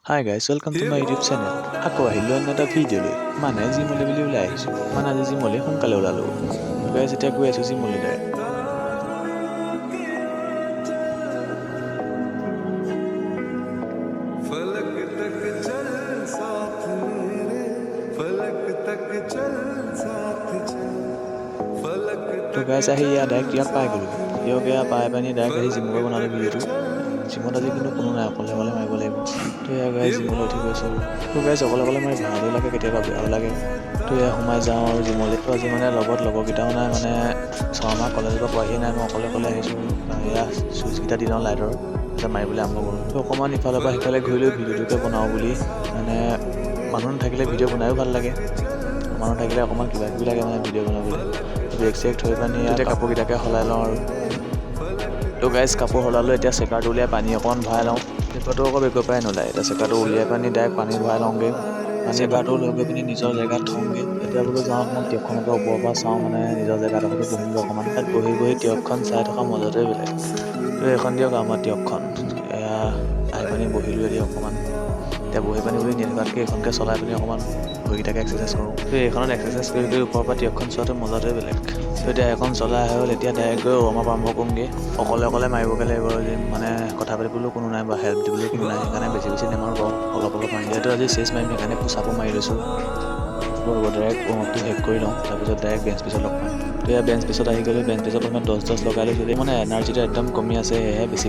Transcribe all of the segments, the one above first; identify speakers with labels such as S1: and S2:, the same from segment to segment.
S1: Hi guys, welcome to my YouTube channel. আকৌ আহিলো অন্য এটা ভিডিঅ' লৈ মানে জিমলৈ বুলি ওলাই আহিছো মানে আজি জিমলৈ সোনকালে ওলালো গাইজ এতিয়া গৈ আছো জিমলৈ ডাইৰেক্ট
S2: फलक तक चल साथ मेरे फलक तक चल साथ चल फलक
S1: তো
S2: तक
S1: গাইজ আহি
S2: चल
S1: ইয়াত পাই গ'লোগৈ ইয়াক পাই পানি ডাইৰেক্ট আহি জিমলৈ
S2: फलक
S1: বনালো
S2: तक
S1: ভিডিঅ'টো
S2: चल
S1: জিমত আজি কিন্তু কোনো নাই অকলে মাৰিব লাগিব তো ইয়াৰ গাইজ জিমলৈ উঠি গৈছো তো গাইজ অকলে মাৰি ভালো লাগে কেতিয়াবা বেয়াও লাগে তো ইয়াৰ সোমাই যাওঁ আৰু জিমলৈ তো আজি মানে লগত লগৰকেইটাও নাই মানে শৰ্মা কলেজৰ পৰা পোৱাহি নাই মই অকলে আহিছোঁ এয়া চুইচকেইটা দি লওঁ লাইটৰ তাৰপিছত মাৰিবলৈ আৰম্ভ কৰোঁ তো অকণমান ইফালৰ পৰা সিফালে ঘূৰি লৈ ভিডিঅ'টোকে বনাওঁ বুলি মানে মানুহ নাথাকিলে ভিডিঅ' বনায়ো ভাল লাগে মানুহ থাকিলে অকণমান কিবা কিবি লাগে মানে ভিডিঅ' বনাবলৈ বেগ চেগ থৈ পানি এতিয়া কাপোৰকেইটাকে সলাই লওঁ আৰু তো গাইজ কাপোৰ সলালোঁ এতিয়া চেকাৰটো উলিয়াই পানী অকণমান ভৰাই লওঁ পেপাৰটো আকৌ বেগৰ পৰাই নোলায় এতিয়া চেকাৰটো উলিয়াই পানি ডাইৰেক্ট পানী ভৰাই লওঁগৈ চেকাৰটো লৈ গৈ পিনি নিজৰ জেগাত থওঁগৈ এতিয়া বোলো যাওঁ অকণমান টিয়কখনকে ওপৰৰ পৰা চাওঁ মানে নিজৰ জেগাডোখৰতে বহিমগৈ অকণমান তাত বহি টিয়কখন চাই থকা মজাটোৱে বেলেগ তো এইখন দিয়ক আমাৰ টিয়কখন এয়া আহি পানি বহিলোঁ এতিয়া অকণমান এতিয়া বহি পানি বুলি নি থকাতকৈ এইখনকে চলাই পিনি অকণমান ভৰিকেইটাকে এক্সাৰচাইজ কৰোঁ তো এইখনত এক্সাৰচাইজ কৰি ওপৰৰ পৰা টিয়কখন চোৱাটো মজাটোৱে বেলেগ তো এতিয়া এখন চলাই আহি হ'ল এতিয়া ডাইৰেক্ট গৈ ৱাৰ্ম আপ আৰম্ভ কৰোঁগৈ অকলে মাৰিবগৈ লাগিব মানে কথা পাতিবলৈও কোনো নাই বা হেল্প দিবলৈও কোনো নাই সেইকাৰণে বেছি নেমাৰোঁ বাৰু অলপ মাৰি যিহেতু আজি চেচ মাৰিম সেইকাৰণে পুচাপো মাৰি লৈছোঁ ডাইৰেক্ট ৱাৰ্ম আপটো শেষ কৰি লওঁ তাৰপিছত ডাইৰেক্ট বেঞ্চ পিছত লগ পাম তো এয়া বেঞ্চ পিছত আহি গ'লোঁ বেঞ্চ পিছত প্ৰথমে 10 লগাই লৈছোঁ মানে এনাৰ্জিটো একদম কমি আছে সেয়েহে বেছি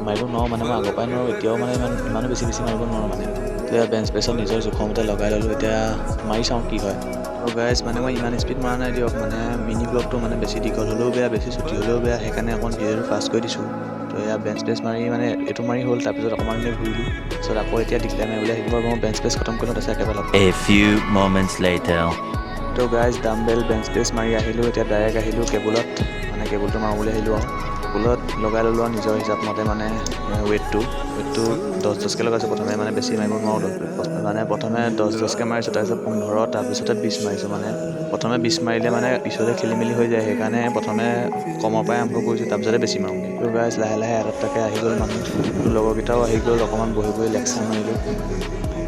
S1: মাৰিব নোৱাৰোঁ মানে মই আগৰ পৰাই নোৱাৰোঁ এতিয়াও মানে ইমানো বেছি মাৰিব নোৱাৰোঁ মানে তো এয়া বেঞ্চ প্ৰেছত নিজৰ জোখৰ মতে লগাই ল'লোঁ এতিয়া মাৰি চাওঁ কি হয় তো গাইজ মানে মই ইমান স্পীড মৰা নাই দিয়ক মানে মিনি ব্লগটো মানে বেছি দীঘল হ'লেও বেয়া বেছি ছুটি হ'লেও বেয়া সেইকাৰণে অকণ ভিডিঅ'টো ফাষ্ট কৰি দিছোঁ তো এয়া বেঞ্চ প্ৰেছ মাৰি মানে এইটো মাৰি হ'ল তাৰপিছত অকণমান দেৰি ঘূৰিলোঁ তাৰপিছত আকৌ এতিয়া ডিক্লেয়াৰ মাৰিবলৈ আহিব আৰু মই বেঞ্চ প্ৰেছ খতম কৰিলোঁ তাৰপিছত একেবাৰে লগ
S3: A few moments later.
S1: তো গাইজ ডাম্বেল বেঞ্চ প্ৰেছ মাৰি আহিলোঁ এতিয়া ডাইৰেক্ট আহিলোঁ কেবুলত মানে কেবুলটো মাৰিবলৈ আহিলোঁ আৰু কেবুলত লগাই ল'লোঁ আৰু নিজৰ হিচাপ মতে মানে ৱেইটটো 10কৈ লগাইছোঁ প্ৰথমে মানে বেছি মাৰিব নোৱাৰোঁ মানে প্ৰথমে 10কৈ মাৰিছোঁ তাৰপিছত 15 তাৰপিছতে 20 মাৰিছোঁ মানে প্ৰথমে 20 মাৰিলে মানে পিছলৈ খেলি মেলি হৈ যায় সেইকাৰণে প্ৰথমে কমৰ পৰাই আৰম্ভ কৰিছোঁ তাৰপিছতে বেছি মাৰোঁগৈ তো গাইজ লাহে এটা আহি গ'ল মানুহ তো লগৰকেইটাও আহি গ'ল অকণমান বহি লেকচাৰ মাৰিলোঁ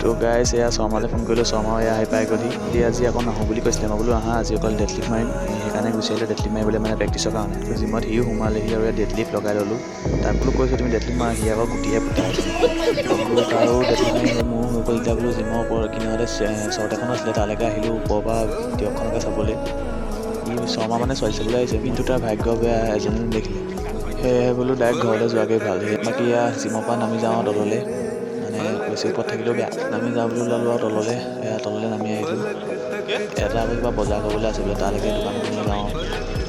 S1: তো গাইজ এয়া শৰ্মালৈ ফোন কৰিলোঁ শৰ্মাও এয়া আহি পাই গ'লি আজি আকৌ নাহোঁ বুলি কৈছিলে মই বোলো আহা আজি অকল ডেডলিফ্ট মাৰিম সেইকাৰণে গুচি আহিলোঁ ডেডলিফ্ট মাৰিবলৈ মানে প্ৰেক্টিছৰ কাৰণে তো জিমত সিও সোমালেহি আৰু ডেডলিফ্ট লগাই ল'লোঁ তাক বোলো কৈছোঁ তুমি ডেডলিফ্ট মাৰা সি আকৌ গুটিহে পুতিলে বোলো তাৰো ডেডলিফ্ট মাৰি হৈ মোৰো হৈ গ'ল এতিয়া বোলো জিমৰ ওপৰত কিনাৰতে শ্বৰ্ট এখন আছিলে তালৈকে আহিলোঁ ওপৰৰ পৰা টিয়কখনকে চাবলৈ ই শৰ্মা মানে ছোৱালী চাবলৈ আহিছে কিন্তু তাৰ ভাগ্য বেয়া এজনে নেদেখিলে সেয়েহে বোলো ডাইৰেক্ট ঘৰলৈ যোৱাগৈ ভাল বাকী এয়া জিমৰ পৰা নামি যাওঁ তললৈ মানে বেছি ওপৰত থাকিলেও বেয়া নামি যাওঁ বুলি ওলালোঁ আৰু তললৈ নামি আহিলোঁ এটা আকৌ কিবা বজাৰ কৰিবলৈ আছে বোলে তালৈকে দোকানখনলৈ যাওঁ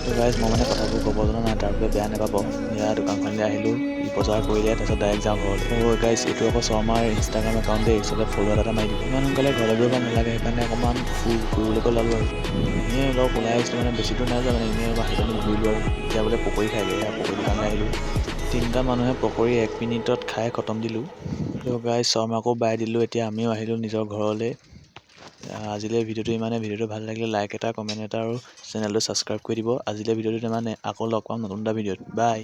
S1: তো গাইজ মই মানে কথাবোৰ ক'ব জনা নাই তাৰ বাবে বেয়া নাপাব এয়া দোকানখনলৈ আহিলোঁ ই বজাৰ কৰিলে তাৰপিছত ডাইৰেক্ট যাওঁ ঘৰত গাইজ এইটো আকৌ শৰ্মাৰ ইনষ্টাগ্ৰাম একাউণ্টে চবে ফ'ল' এটা মাৰি দিব ইমান সোনকালে ঘৰলৈ গৈ ভাল নালাগে সেইকাৰণে অকণমান ফুৰিবলৈকে ওলালোঁ আৰু এনেই অলপ ওলাই আহিছিলোঁ মানে বেছি দূৰ নাই যোৱা মানে এনেই আহি পানি ঘূৰিলোঁ আৰু এতিয়া বোলে পকৰি খাইগৈ পকৰি দোকানলৈ আহিলোঁ 3টা মানুহে পকৰি 1 মিনিটত খাই খতম দিলোঁ তো গাইজ শৰ্মাকো বাই দিলোঁ এতিয়া আমিও আহিলোঁ নিজৰ ঘৰলৈ আজিলৈ ভিডিঅ'টো ভাল লাগিলে লাইক এটা কমেণ্ট এটা আৰু চেনেলটো ছাবস্ক্ৰাইব কৰি দিব আজিলৈ ভিডিঅ'টো ইমানে আকৌ লগ পাম নতুন এটা ভিডিঅ'ত বাই